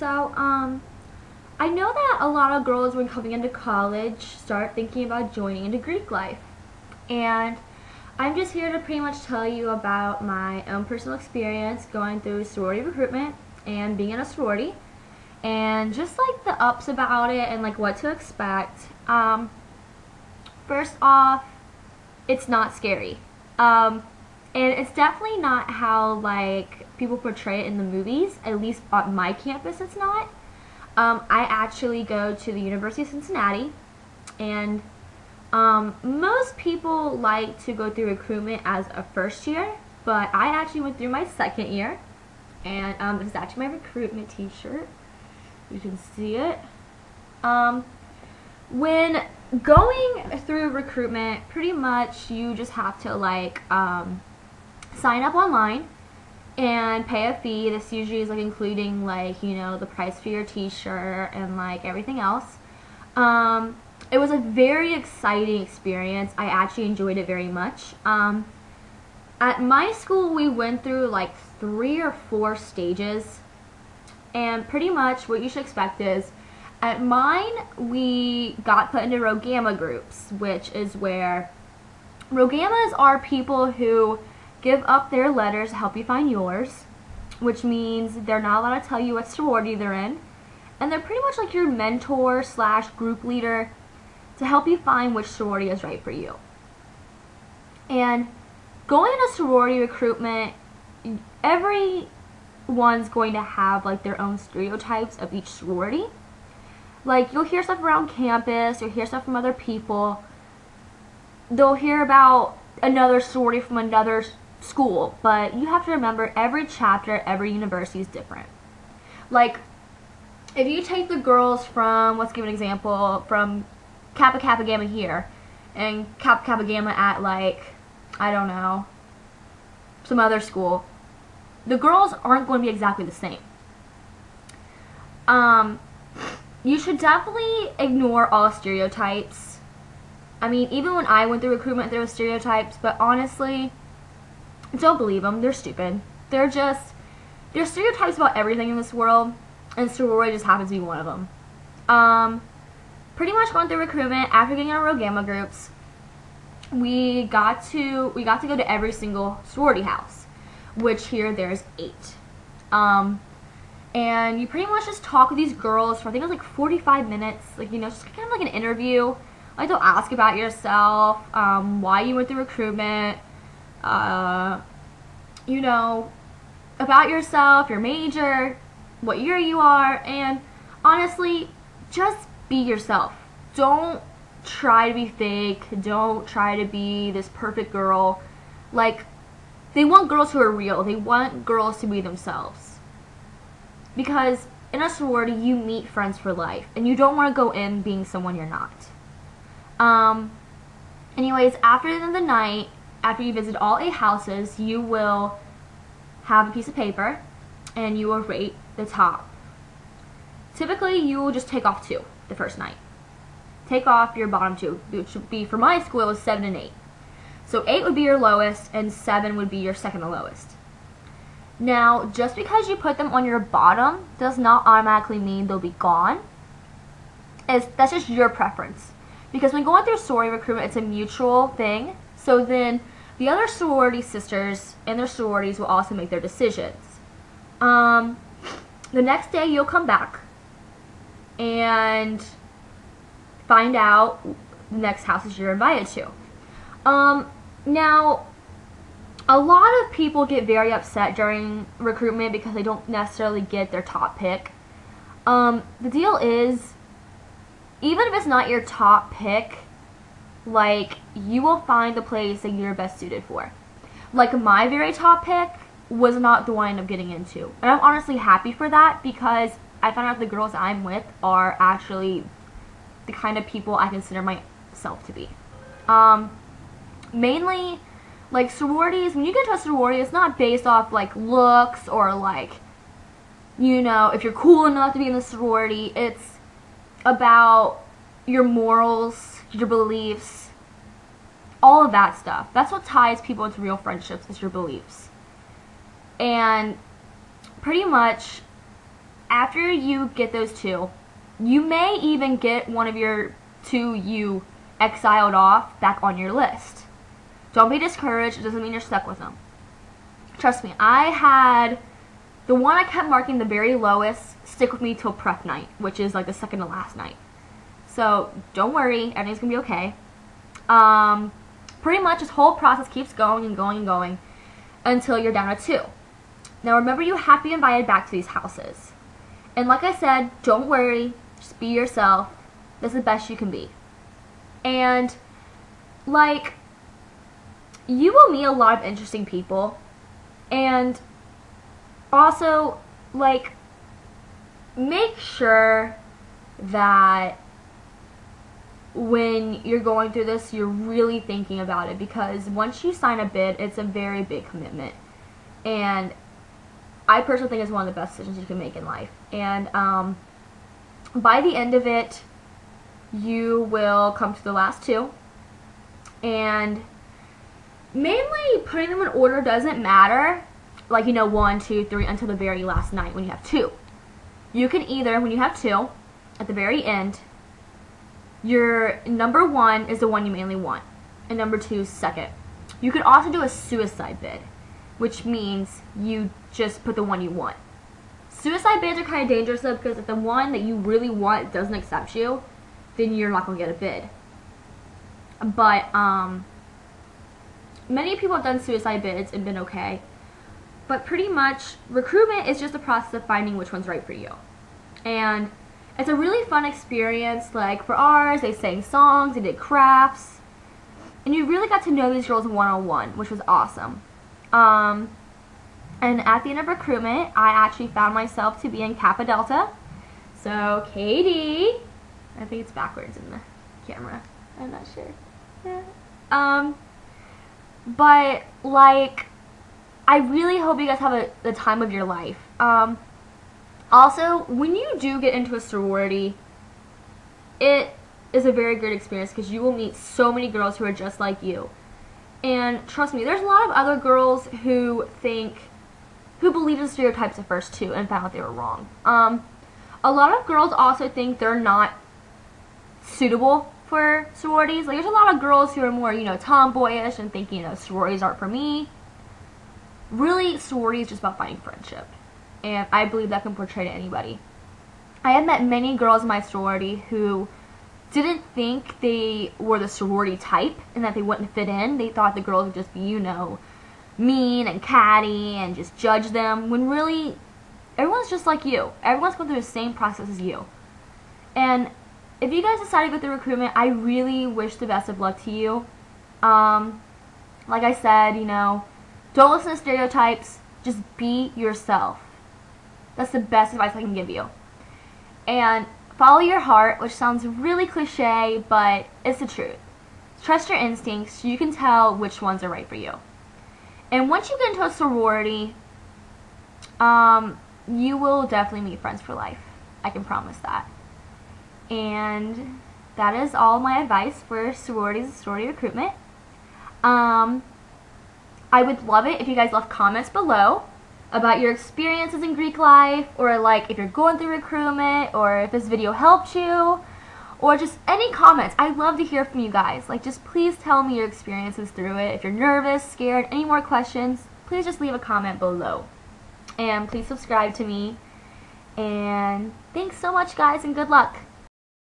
I know that a lot of girls when coming into college start thinking about joining into Greek life. And I'm just here to pretty much tell you about my own personal experience going through sorority recruitment and being in a sorority. And just like the ups about it and like what to expect. First off, it's not scary. And it's definitely not how like people portray it in the movies. At least on my campus it's not. I actually go to the University of Cincinnati, and most people like to go through recruitment as a first year, but I actually went through my second year, and this is actually my recruitment t-shirt. You can see it. When going through recruitment, pretty much you just have to like sign up online and pay a fee. This usually is like including like, you know, the price for your t-shirt and like everything else. It was a very exciting experience. I actually enjoyed it very much. At my school we went through like 3 or 4 stages, and pretty much what you should expect is at mine we got put into Rho Gamma groups, which is where Rho Gammas are people who give up their letters to help you find yours, which means they're not allowed to tell you what sorority they're in, and they're pretty much like your mentor slash group leader to help you find which sorority is right for you. And going into sorority recruitment, everyone's going to have like their own stereotypes of each sorority. Like you'll hear stuff around campus, you'll hear stuff from other people, they'll hear about another sorority from another school, but you have to remember every chapter, every university is different. Like, if you take the girls from, let's give an example, from Kappa Kappa Gamma here, and Kappa Kappa Gamma at like, I don't know, some other school, the girls aren't going to be exactly the same. You should definitely ignore all stereotypes. I mean, even when I went through recruitment, there were stereotypes, but honestly, don't believe them. They're stupid. There's stereotypes about everything in this world, and sorority just happens to be one of them. Pretty much going through recruitment, after getting our Rho Gamma groups, we got to go to every single sorority house, which here there's 8. And you pretty much just talk with these girls for I think it was like 45 minutes, like, you know, just kind of like an interview. Like they'll ask about yourself, why you went through recruitment, you know, about yourself, your major, what year you are, and honestly, just be yourself. Don't try to be fake. Don't try to be this perfect girl. Like, they want girls who are real. They want girls to be themselves. Because in a sorority, you meet friends for life, and you don't want to go in being someone you're not. Anyways, after the night, after you visit all 8 houses, you will have a piece of paper and you will rate the top. Typically, you will just take off 2 the first night. Take off your bottom 2, which would be, for my school, it was 7 and 8. So 8 would be your lowest and 7 would be your second to lowest. Now, just because you put them on your bottom does not automatically mean they'll be gone. That's just your preference. Because when going through sorority recruitment, it's a mutual thing. So then the other sorority sisters and their sororities will also make their decisions. The next day you'll come back and find out the next houses you're invited to. Now, a lot of people get very upset during recruitment because they don't necessarily get their top pick. The deal is, even if it's not your top pick, like, you will find the place that you're best suited for. Like, my very top pick was not the one I ended up getting into. And I'm honestly happy for that, because I found out the girls I'm with are actually the kind of people I consider myself to be. Mainly, like, sororities, when you get to a sorority, it's not based off, like, looks or, like, you know, if you're cool enough to be in the sorority. It's about your morals, your beliefs, all of that stuff. That's what ties people into real friendships, is your beliefs. And pretty much after you get those 2, you may even get one of your 2 you exiled off back on your list. Don't be discouraged. It doesn't mean you're stuck with them. Trust me, I had the one I kept marking the very lowest stick with me till prep night, which is like the second to last night. So don't worry, everything's gonna be okay. Pretty much this whole process keeps going and going and going until you're down to 2. Now remember, you have to be invited back to these houses. And like I said, don't worry, just be yourself. That's the best you can be. And like, you will meet a lot of interesting people. And also, like, make sure that when you're going through this, you're really thinking about it, because once you sign a bid, it's a very big commitment. And I personally think it's one of the best decisions you can make in life. And by the end of it, you will come to the last 2. And mainly putting them in order doesn't matter, like, 1, 2, 3, until the very last night when you have 2. You can either, when you have 2, at the very end, your number 1 is the one you mainly want, and number 2 is second. You could also do a suicide bid, which means you just put the one you want. Suicide bids are kind of dangerous though, because if the one that you really want doesn't accept you, then you're not going to get a bid. But many people have done suicide bids and been okay. But pretty much, recruitment is just a process of finding which one's right for you. And it's a really fun experience. Like for ours, they sang songs, they did crafts, and you really got to know these girls one-on-one, which was awesome. And at the end of recruitment, I actually found myself to be in Kappa Delta. So Katie, I think it's backwards in the camera. I'm not sure. Yeah. But like, I really hope you guys have the time of your life. Also, when you do get into a sorority, it is a very great experience because you will meet so many girls who are just like you. And trust me, there's a lot of other girls who believe in stereotypes at first too and found out they were wrong. A lot of girls also think they're not suitable for sororities. Like, there's a lot of girls who are more, tomboyish and think, sororities aren't for me. Really, sorority is just about finding friendship. And I believe that can portray to anybody. I have met many girls in my sorority who didn't think they were the sorority type and that they wouldn't fit in. They thought the girls would just be, mean and catty and just judge them, when really, everyone's just like you. Everyone's going through the same process as you. And if you guys decide to go through recruitment, I really wish the best of luck to you. Like I said, don't listen to stereotypes. Just be yourself. That's the best advice I can give you. And follow your heart, which sounds really cliche, but it's the truth. Trust your instincts so you can tell which ones are right for you. And once you get into a sorority, you will definitely meet friends for life. I can promise that. And that is all my advice for sororities and sorority recruitment. I would love it if you guys left comments below about your experiences in Greek life, or like if you're going through recruitment, or if this video helped you, or just any comments. I'd love to hear from you guys. Like, just please tell me your experiences through it. If you're nervous, scared, any more questions, please just leave a comment below. And please subscribe to me. And thanks so much, guys, and good luck.